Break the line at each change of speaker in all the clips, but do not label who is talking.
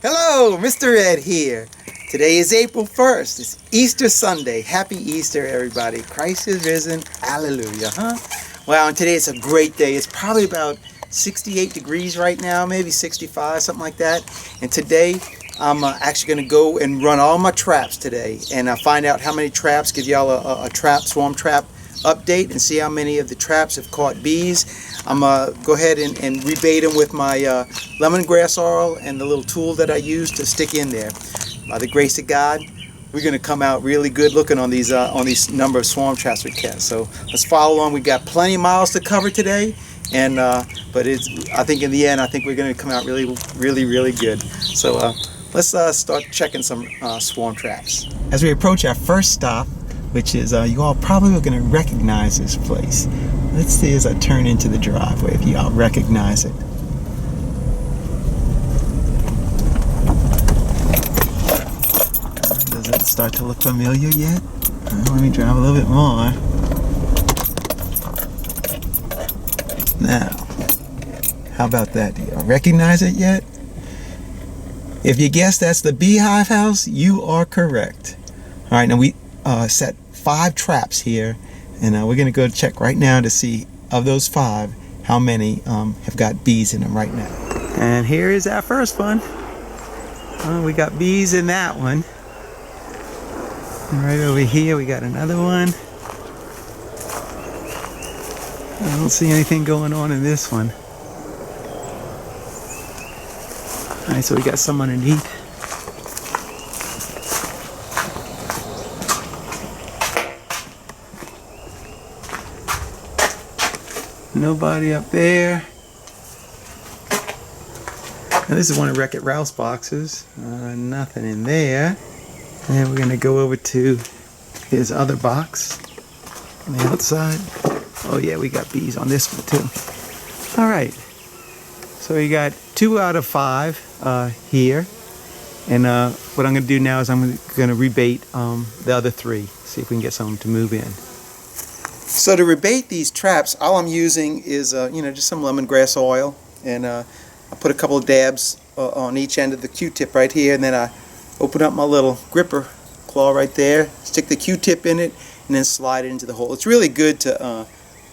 Hello, Mr. Ed here. Today is April 1st. It's Easter Sunday. Happy Easter, everybody. Christ is risen. Hallelujah, huh? Wow, and today it's a great day. It's probably about 68 degrees right now, maybe 65, something like that. And today, I'm actually going to go and run all my traps today and find out how many traps, give y'all a swarm trap update and see how many of the traps have caught bees. I'm going to go ahead and rebait them with my lemongrass oil and the little tool that I use to stick in there. By the grace of God, we're going to come out really good looking on these number of swarm traps we catch. So let's follow along. We've got plenty of miles to cover today, and but I think in the end, I think we're going to come out really good. So let's start checking some swarm traps. As we approach our first stop, which is, you all probably are going to recognize this place. Let's see as I turn into the driveway if you all recognize it. Does it start to look familiar yet? Let me drive a little bit more. Now, how about that? Do y'all recognize it yet? If you guess that's the beehive house, you are correct. All right, now we set 5 traps here, and we're going to go check right now to see, of those 5, how many have got bees in them right now. And here is our first one. We got bees in that one. And right over here we got another one. I don't see anything going on in this one. Alright, so we got some underneath. Nobody up there. Now this is one of Wreck-It Ralph's boxes. Nothing in there. And then we're going to go over to his other box on the outside. Oh yeah, we got bees on this one too. Alright. So we got 2 out of 5 here. And what I'm going to do now is I'm going to rebait the other 3. See if we can get some to move in. So to rebait these traps, all I'm using is just some lemongrass oil, and I put a couple of dabs on each end of the Q-tip right here, and then I open up my little gripper claw right there, stick the Q-tip in it, and then slide it into the hole. It's really good to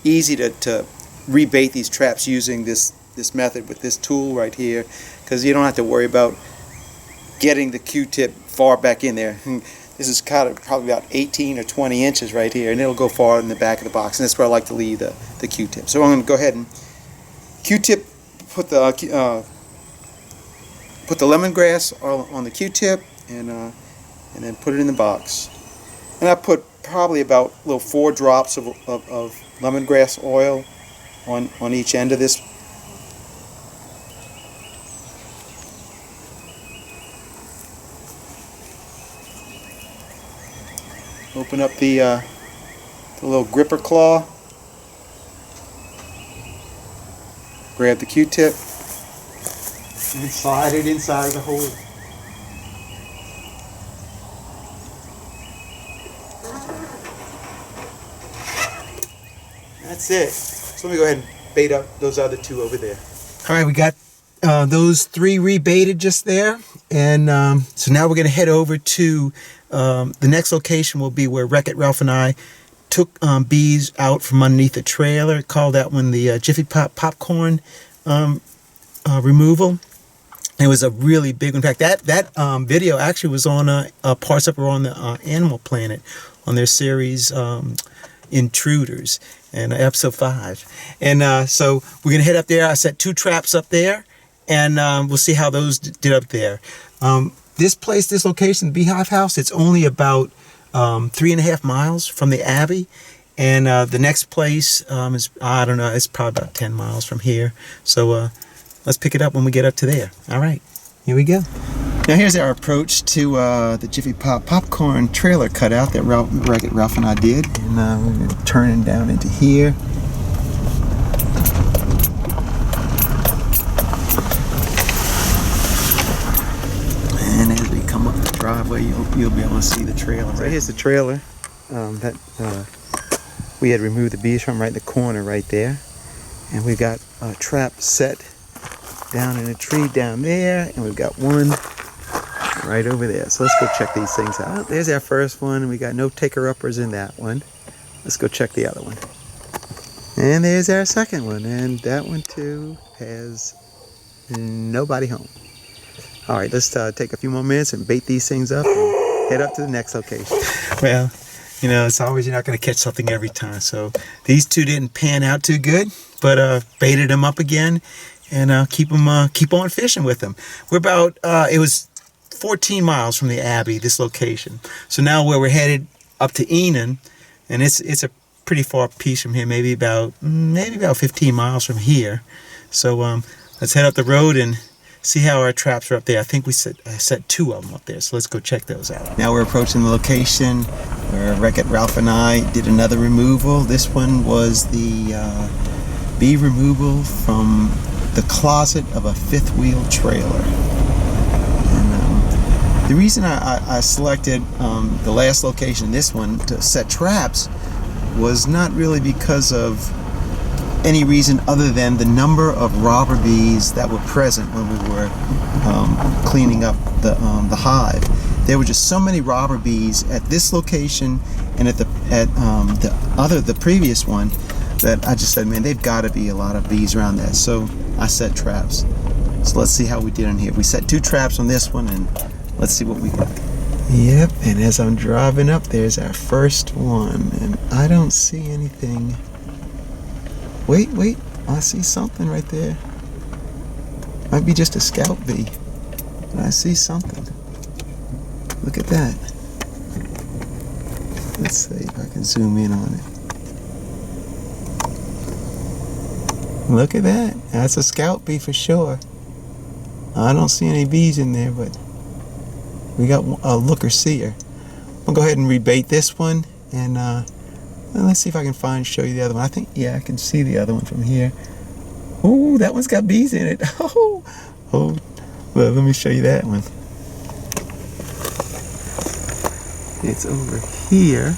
easy to rebait these traps using this method with this tool right here, because you don't have to worry about getting the Q-tip far back in there. This is kind of probably about 18 or 20 inches right here, and it'll go far in the back of the box, and that's where I like to leave the Q-tip. So I'm going to go ahead and Q-tip, put the lemongrass on the Q-tip, and then put it in the box. And I put probably about 4 drops of lemongrass oil on each end of this. Open up the little gripper claw, grab the Q-tip, and slide it inside of the hole. That's it. So let me go ahead and bait up those other 2 over there. Alright, we got those 3 rebaited just there, and so now we're going to head over to the next location will be where Wreck-It Ralph and I took bees out from underneath the trailer. Called that one the Jiffy Pop popcorn removal. It was a really big one. In fact, that video actually was on Parts Up on the Animal Planet on their series Intruders, and episode 5. And so we're gonna head up there. I set 2 traps up there, and we'll see how those did up there. This place, this location, Beehive House, it's only about 3.5 miles from the Abbey, and the next place is, I don't know, it's probably about 10 miles from here. So let's pick it up when we get up to there. All right, here we go. Now here's our approach to the Jiffy Pop popcorn trailer cutout that Wreck-It Ralph and I did, and we're going to turn it down into here. And as we come up the driveway, you'll be able to see the trailer. So here's the trailer that we had removed the bees from, right in the corner right there. And we've got a trap set down in a tree down there, and we've got one right over there. So let's go check these things out. There's our first one. We got no taker-uppers in that one. Let's go check the other one. And there's our second one. And that one too has nobody home. All right, let's take a few more minutes and bait these things up and head up to the next location. Well, you know, it's always, you're not going to catch something every time. So these two didn't pan out too good, but baited them up again and keep on fishing with them. We're about, it was 14 miles from the Abbey, this location. So now where we're headed up to Enon, and it's a pretty far piece from here, maybe about 15 miles from here. So let's head up the road and see how our traps are up there. I think I set 2 of them up there, so let's go check those out. Now we're approaching the location where Wreck-It Ralph and I did another removal. This one was the bee removal from the closet of a fifth wheel trailer. And the reason I selected the last location, this one, to set traps was not really because of any reason other than the number of robber bees that were present when we were cleaning up the hive. There were just so many robber bees at this location and at the previous one that I just said, man, they've got to be a lot of bees around that. So I set traps. So let's see how we did on here. We set 2 traps on this one, and let's see what we got. Yep, and as I'm driving up, there's our first one, and I don't see anything. Wait, I see something right there. Might be just a scout bee, but I see something. Look at that. Let's see if I can zoom in on it. Look at that. That's a scout bee for sure. I don't see any bees in there, but we got a looker-seer. I'll go ahead and rebait this one, and let's see if I can show you the other one. I think, yeah, I can see the other one from here. Oh, that one's got bees in it. Oh, well, let me show you that one. It's over here.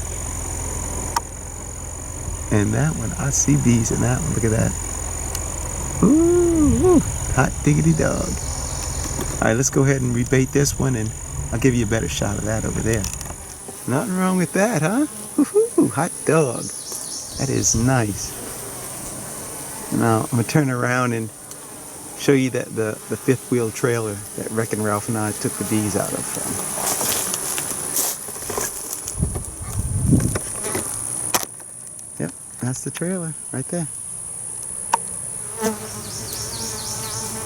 And that one, I see bees in that one. Look at that. Ooh, hot diggity dog. All right, let's go ahead and rebait this one, and I'll give you a better shot of that over there. Nothing wrong with that, huh? Woohoo, hot dog. That is nice. Now, I'm going to turn around and show you that the fifth wheel trailer that Wreck-It Ralph and I took the bees out of from. Yep, that's the trailer right there.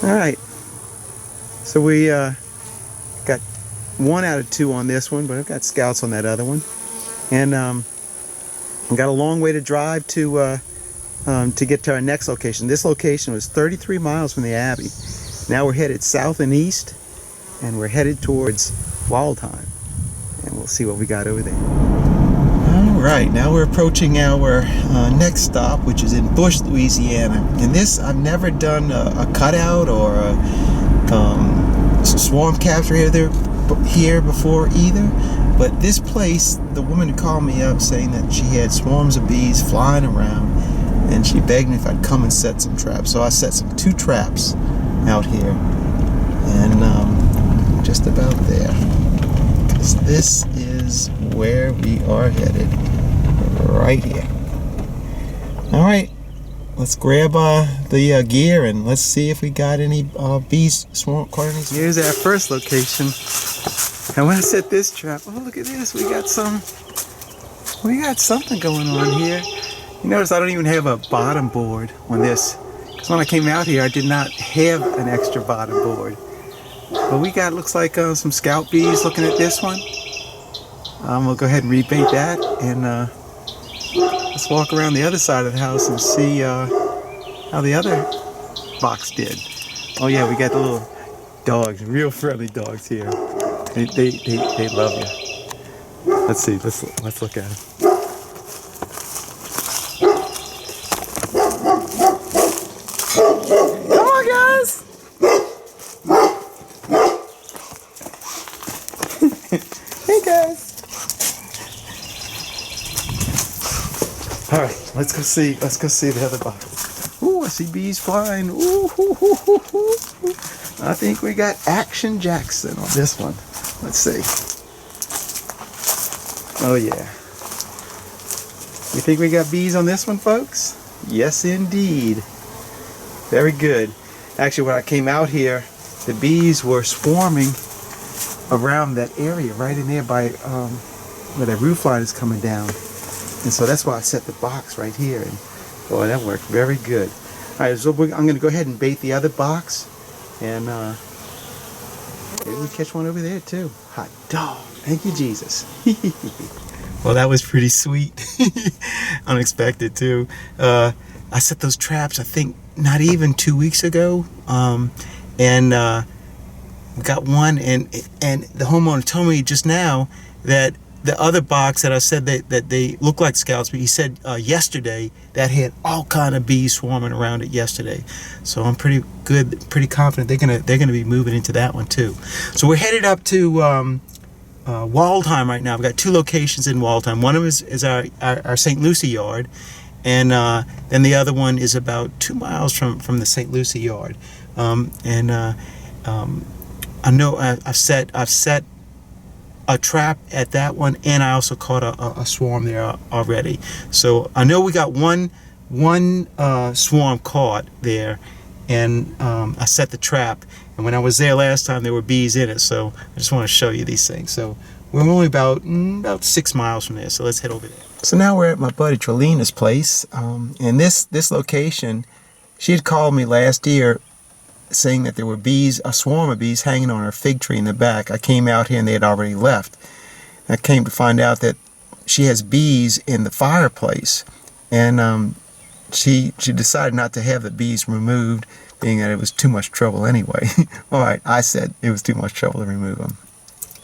All right. So we got 1 out of 2 on this one, but I've got scouts on that other one. And we got a long way to drive to get to our next location. This location was 33 miles from the Abbey. Now we're headed south and east, and we're headed towards Waldheim. And we'll see what we got over there. All right, now we're approaching our next stop, which is in Bush, Louisiana. And this, I've never done a cutout or a swarm capture here before either. But this place, the woman called me up saying that she had swarms of bees flying around, and she begged me if I'd come and set some traps. So I set 2 traps out here, and just about there, because this is where we are headed, right here. All right, let's grab the gear and let's see if we got any bees swarm colonies. Here's our first location. And when I set this trap, oh, look at this. We got something going on here. You notice I don't even have a bottom board on this, because when I came out here, I did not have an extra bottom board. But we got, looks like some scout bees looking at this one. We'll go ahead and rebait that, and let's walk around the other side of the house and see how the other box did. Oh yeah, we got the little dogs, real friendly dogs here. They love you. Let's see. Let's look at them. Come on, guys. Hey, guys. All right, let's go see the other box. Ooh, I see bees flying. Ooh, hoo, hoo, hoo, hoo. I think we got Action Jackson on this one. Let's see. Oh yeah. You think we got bees on this one, folks? Yes, indeed. Very good. Actually, when I came out here, the bees were swarming around that area right in there by where the roof line is coming down. And so that's why I set the box right here. And boy, that worked very good. All right, so I'm going to go ahead and bait the other box. And maybe we catch one over there too. Hot dog. Thank you, Jesus. Well, that was pretty sweet. Unexpected too. I set those traps, I think, not even 2 weeks ago. And we got one, and the homeowner told me just now that the other box that I said that they look like scallops, but he said yesterday that had all kind of bees swarming around it yesterday. So I'm pretty confident they're gonna be moving into that one too. So we're headed up to Waldheim right now. We've got 2 locations in Waldheim. One of them is our St. Lucie yard, and then the other one is about 2 miles from the St. Lucie yard. I know I've set a trap at that one, and I also caught a swarm there already. So I know we got one swarm caught there, and I set the trap. And when I was there last time, there were bees in it. So I just want to show you these things. So we're only about 6 miles from there. So let's head over there. So now we're at my buddy Trelina's place, and this location, she had called me last year saying that there were bees, a swarm of bees hanging on her fig tree in the back. I came out here and they had already left. I came to find out that she has bees in the fireplace, and she decided not to have the bees removed, being that it was too much trouble anyway. All right, I said it was too much trouble to remove them.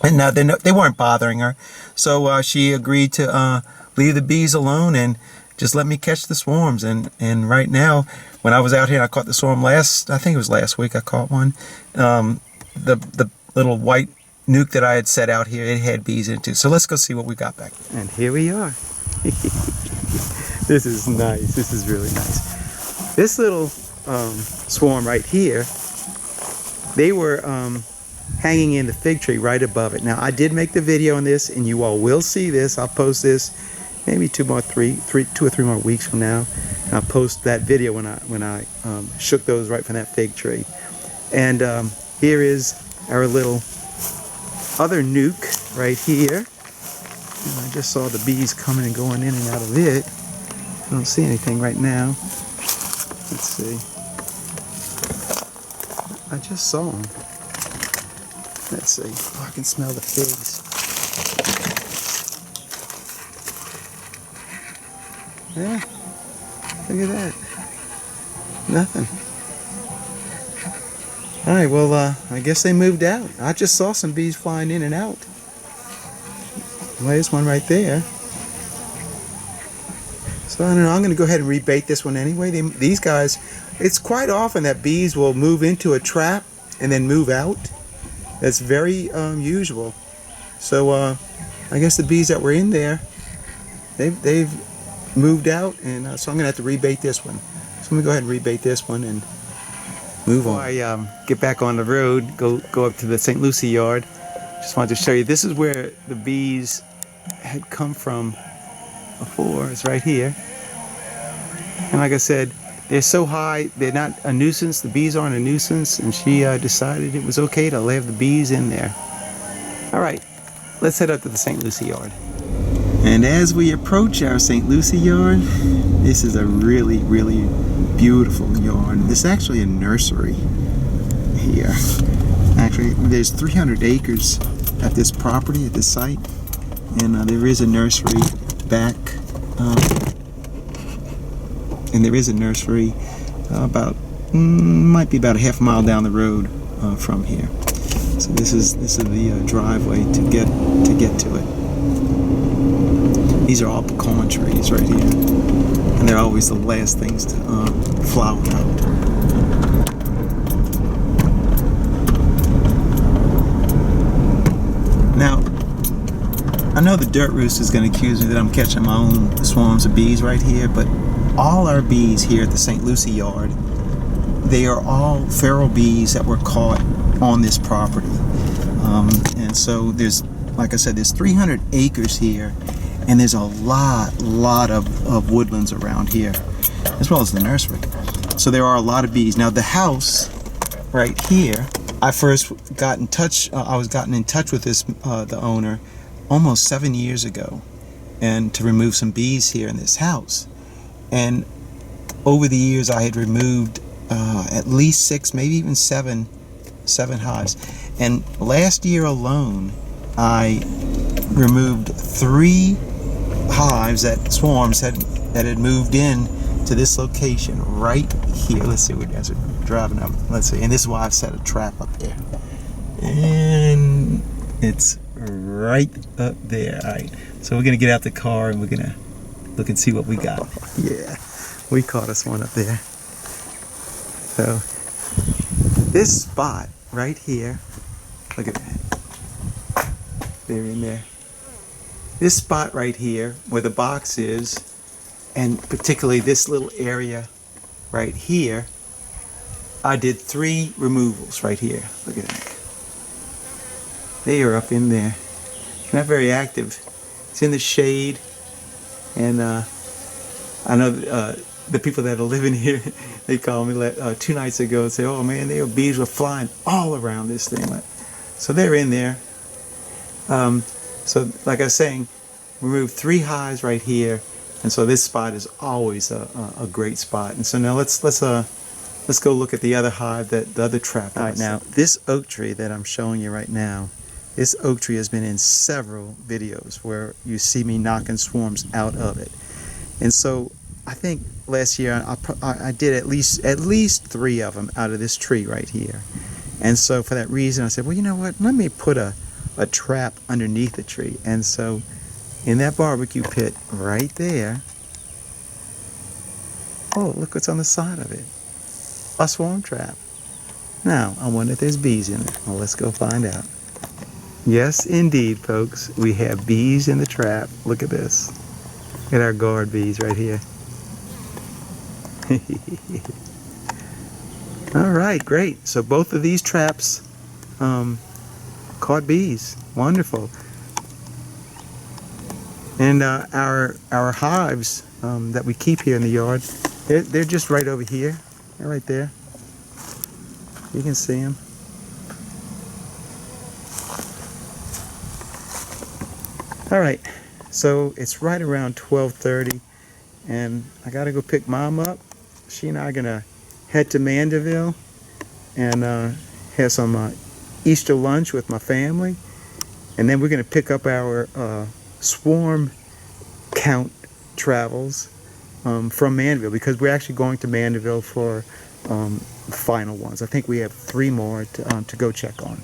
And now they weren't bothering her, so she agreed to leave the bees alone and just let me catch the swarms. And right now, when I was out here, I caught the swarm I think it was last week I caught one. The little white nuke that I had set out here, it had bees in it too. So let's go see what we got back there. And here we are. This is nice. This is really nice. This little swarm right here, they were hanging in the fig tree right above it. Now, I did make the video on this, and you all will see this. I'll post this maybe 2 or 3 more weeks from now. And I'll post that video when I shook those right from that fig tree. And here is our little other nuke right here. And I just saw the bees coming and going in and out of it. I don't see anything right now. Let's see. I just saw them. Let's see. Oh, I can smell the figs. Yeah. Look at that. Nothing. Alright, well, I guess they moved out. I just saw some bees flying in and out. Well, there's one right there. So, I don't know. I'm going to go ahead and rebait this one anyway. These guys, it's quite often that bees will move into a trap and then move out. That's very usual. So, I guess the bees that were in there, they've moved out, and so I'm gonna have to rebait this one. So I'm gonna go ahead and rebait this one and move on. I get back on the road, go up to the St. Lucie yard. Just wanted to show you, this is where the bees had come from before. It's right here. And like I said, they're so high, they're not a nuisance. The bees aren't a nuisance, and she decided it was okay to leave the bees in there. All right, let's head up to the St. Lucie yard. And as we approach our St. Lucie yard, this is a really, really beautiful yard. This is actually a nursery here. Actually, there's 300 acres at this property, at this site, and there is a nursery back, and there is a nursery might be about a half mile down the road from here. So this is the driveway to get to it. These are all pecan trees right here, and they're always the last things to flower out. Now, I know the dirt roost is going to accuse me that I'm catching my own swarms of bees right here, but all our bees here at the St. Lucie yard, they are all feral bees that were caught on this property. And so there's, like I said, there's 300 acres here, and there's a lot of woodlands around here, as well as the nursery. So there are a lot of bees. Now the house right here, I first got in touch, I was gotten in touch with this, the owner, almost 7 years ago, and to remove some bees here in this house. And over the years I had removed at least 6, maybe even seven hives. And last year alone, I removed 3 hives, swarms that had moved in to this location right here. Let's see, as we're driving up. Let's see, and this is why I've set a trap up there. And it's right up there. All right, so we're gonna get out the car and we're gonna look and see what we got. Yeah, we caught us one up there. So this spot right here, look at that. They're in there. This spot right here where the box is, and particularly this little area right here, I did 3 removals right here. Look at that. They are up in there. Not very active. It's in the shade, and I know the people that are living here, they called me 2 nights ago and said, "Oh man, bees were flying all around this thing." So they're in there. So like I was saying, we removed 3 hives right here, and so this spot is always a great spot. And so now let's go look at the other hive, the other trap. All right, now this oak tree that I'm showing you right now, this oak tree has been in several videos where you see me knocking swarms out of it. And so I think last year I did at least 3 of them out of this tree right here. And so for that reason I said, well, you know what, let me put a trap underneath the tree. And so in that barbecue pit right there, oh, look what's on the side of it. A swarm trap. Now, I wonder if there's bees in it. Well, let's go find out. Yes, indeed, folks. We have bees in the trap. Look at this. Look at our guard bees right here. All right, great. So both of these traps caught bees. Wonderful. And our hives that we keep here in the yard, they're just right over here. They're right there. You can see them. All right, so it's right around 12:30, and I gotta go pick Mom up. She and I are gonna head to Mandeville and have some Easter lunch with my family, and then we're gonna pick up our swarm count travels from Mandeville, because we're actually going to Mandeville for the final ones. I think we have 3 more to go check on.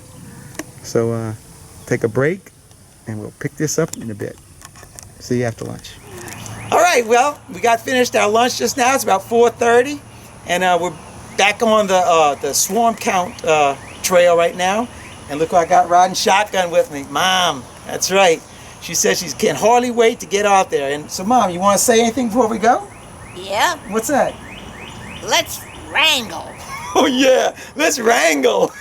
So take a break, and we'll pick this up in a bit. See you after lunch. All right, well, we got finished our lunch just now. It's about 4:30, and we're back on the swarm count trail right now. And look who I got riding shotgun with me, Mom. That's right. She says she can hardly wait to get out there. And so, Mom, you want to say anything before we go?
Yeah.
What's that?
Let's wrangle.
Oh yeah, let's wrangle.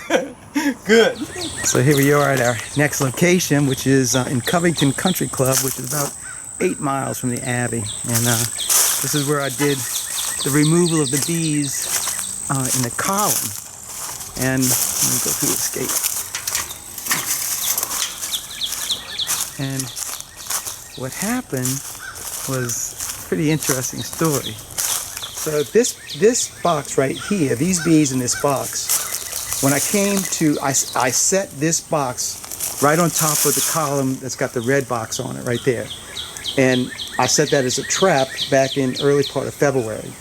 Good. So here we are at our next location, which is in Covington Country Club, which is about 8 miles from the Abbey. And this is where I did the removal of the bees in the column. And let me go through this gate. And what happened was a pretty interesting story. So this box right here, these bees in this box, when I came to, I set this box right on top of the column that's got the red box on it right there. And I set that as a trap back in early part of February.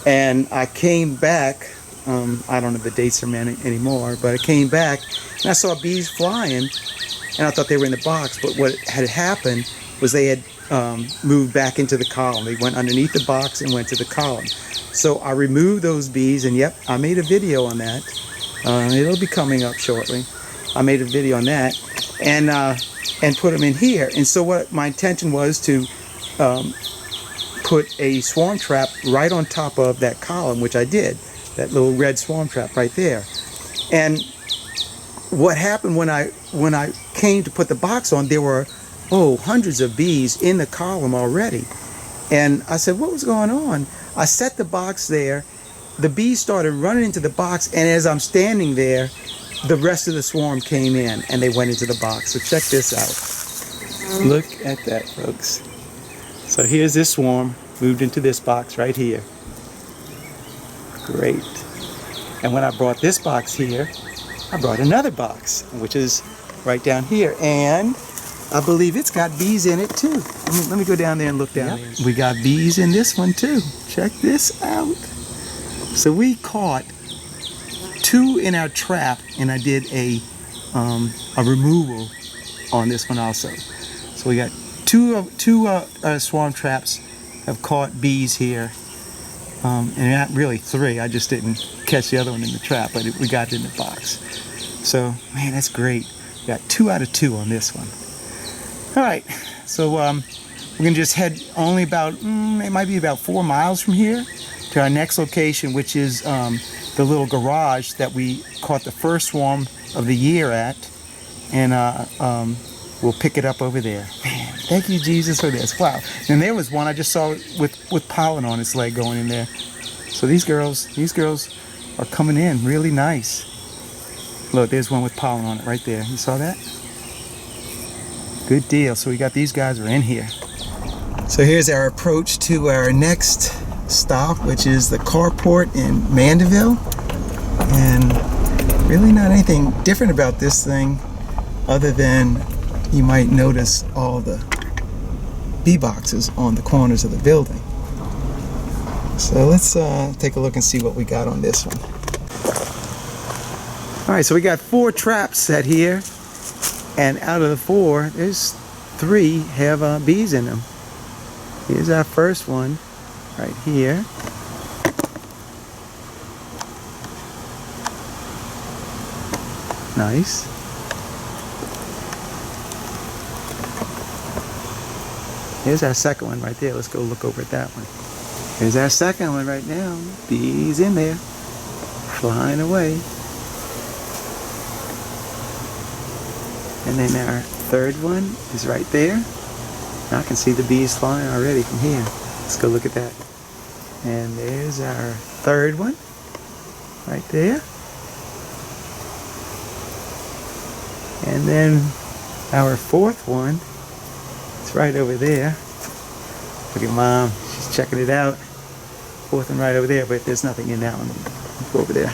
And I came back, I don't know the dates anymore, but I came back and I saw bees flying, and I thought they were in the box. But what had happened was they had moved back into the column. They went underneath the box and went to the column. So I removed those bees, and yep, I made a video on that. It'll be coming up shortly. I made a video on that, and put them in here. And so what my intention was to put a swarm trap right on top of that column, which I did. that little red swarm trap right there. And what happened when I came to put the box on, there were hundreds of bees in the column already. And I said, what was going on? I set the box there. The bees started running into the box, and as I'm standing there, the rest of the swarm came in and they went into the box. So check this out. Look at that, folks. So here's this swarm moved into this box right here. Great. And when I brought this box here, I brought another box, which is right down here. And I believe it's got bees in it too. Let me go down there and look down there. We got bees in this one too. Check this out. So we caught 2 in our trap, and I did a removal on this one also. So we got two swarm traps have caught bees here, and not really 3. I just didn't catch the other one in the trap, but we got it in the box. So man, that's great. We got 2 out of 2 on this one. All right, so we're gonna just head only about it might be about 4 miles from here to our next location, which is the little garage that we caught the first swarm of the year at, and we'll pick it up over there. Man, thank you, Jesus, for this. Wow. And there was one I just saw with pollen on its leg going in there. So these girls are coming in really nice. Look, there's one with pollen on it right there. You saw that? Good deal. So we got these guys are in here. So here's our approach to our next stop, which is the carport in Mandeville. And really not anything different about this thing other than you might notice all the bee boxes on the corners of the building. So let's take a look and see what we got on this one. All right, so we got 4 traps set here, and out of the 4, there's 3 have bees in them. Here's our first one right here. Nice. Here's our second one right there. Let's go look over at that one. Here's our second one right now. Bees in there, flying away. And then our third one is right there. I can see the bees flying already from here. Let's go look at that. And there's our third one right there. And then our fourth one is right over there. Look at Mom, she's checking it out. Fourth one right over there, but there's nothing in that one. Let's go over there.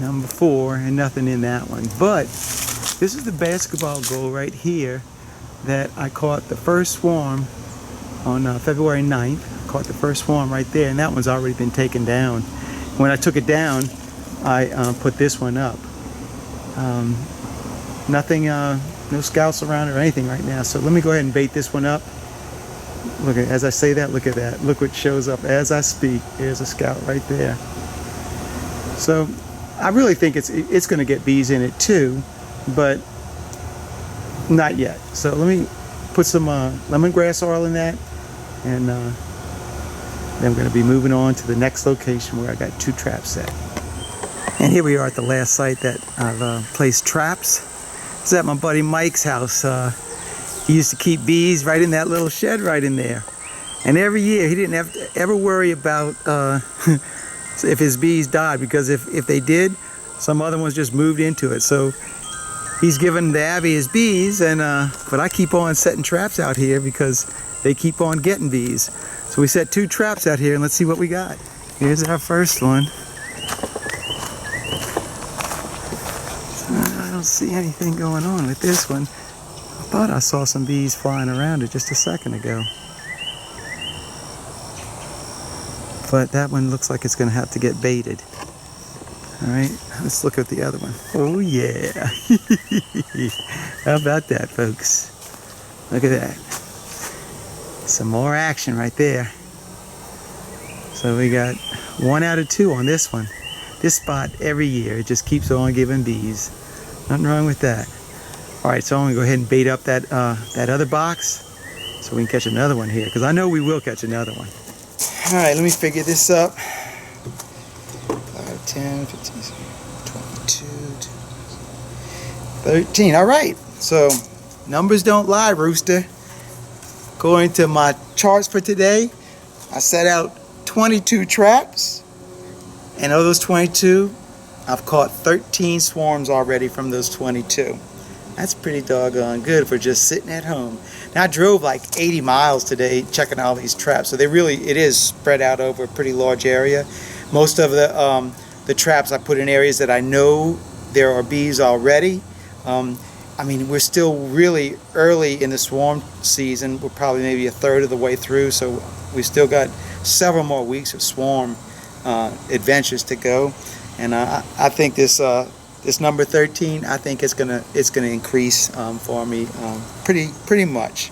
Number 4, and nothing in that one. But this is the basketball goal right here that I caught the first swarm on February 9th. I caught the first swarm right there, and that one's already been taken down. When I took it down, I put this one up. Nothing, no scouts around or anything right now. So let me go ahead and bait this one up. Look at, as I say that, look at that. Look what shows up as I speak. There's a scout right there. So I really think it's going to get bees in it too, but not yet. So let me put some lemongrass oil in that, and then I'm going to be moving on to the next location where I got 2 traps set. And here we are at the last site that I've placed traps. It's at my buddy Mike's house. He used to keep bees right in that little shed right in there. And every year he didn't have to ever worry about if his bees died, because if they did, some other ones just moved into it. So he's given the Abby his bees, and but I keep on setting traps out here because they keep on getting bees. So we set 2 traps out here, and let's see what we got. Here's our first one. I don't see anything going on with this one. I thought I saw some bees flying around it just a second ago. But that one looks like it's going to have to get baited. All right, let's look at the other one. Oh yeah. How about that, folks? Look at that. Some more action right there. So we got 1 out of 2 on this one. This spot every year, it just keeps on giving bees. Nothing wrong with that. All right, so I'm gonna go ahead and bait up that other box so we can catch another one here, because I know we will catch another one. All right, let me figure this up. 10, 15, 22, 13. All right. So numbers don't lie, Rooster. According to my charts for today, I set out 22 traps. And of those 22, I've caught 13 swarms already from those 22. That's pretty doggone good for just sitting at home. Now I drove like 80 miles today checking all these traps, so it is spread out over a pretty large area. Most of the traps I put in areas that I know there are bees already. I mean, we're still really early in the swarm season. We're probably maybe a third of the way through, so we still got several more weeks of swarm adventures to go. And I think this number 13, I think it's gonna increase for me pretty much.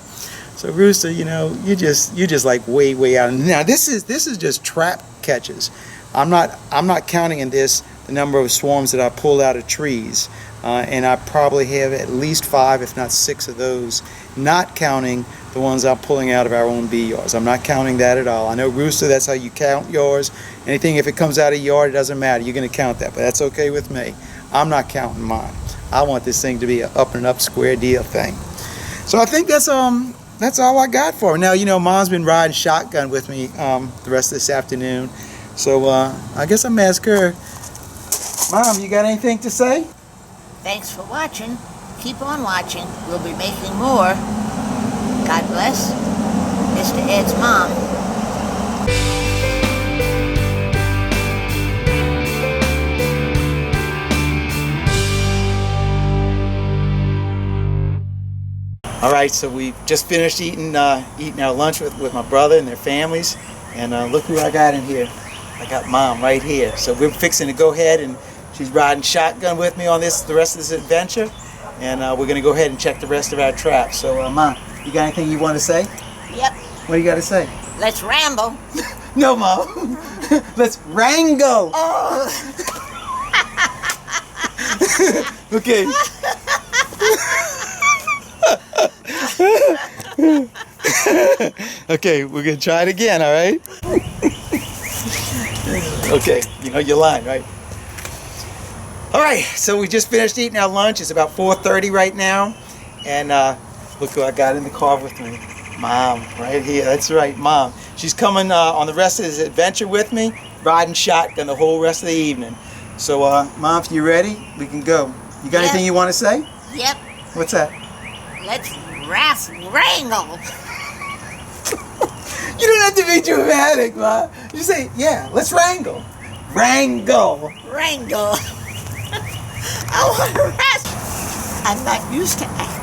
So Rooster, you know, you just like way out. Now this is just trap catches. I'm not counting in this the number of swarms that I pulled out of trees, and I probably have at least 5, if not 6 of those. Not counting the ones I'm pulling out of our own bee yards. I'm not counting that at all. I know, Rooster, that's how you count yours. Anything, if it comes out of your yard, it doesn't matter. You're going to count that, but that's okay with me. I'm not counting mine. I want this thing to be an up and up square deal thing. So I think that's all I got for her. Now, you know, Mom's been riding shotgun with me the rest of this afternoon. So I guess I'm going to ask her, Mom, you got anything to say?
Thanks for watching. Keep on watching. We'll be making more. God bless. Mr. Ed's mom.
All right, so we just finished eating our lunch with my brother and their families, and look who I got in here. I got Mom right here. So we're fixing to go ahead, and she's riding shotgun with me on the rest of this adventure, and we're going to go ahead and check the rest of our traps. So Mom, you got anything you want to say?
Yep.
What do you got to say?
Let's ramble.
No, Mom. Let's wrangle.
Oh.
Okay. Okay, we're gonna try it again, all right? Okay, you know your line, right? All right, so we just finished eating our lunch. It's about 4:30 right now, and look who I got in the car with me. Mom, right here. That's right, Mom. She's coming on the rest of this adventure with me, riding shotgun the whole rest of the evening. So, Mom, if you're ready, we can go. You got anything you want to say?
Yep.
What's that?
Let's wrangle.
You don't have to be dramatic, Ma. You say, yeah, let's wrangle. Wrangle.
Wrangle. I want to rest. I'm not used to acting.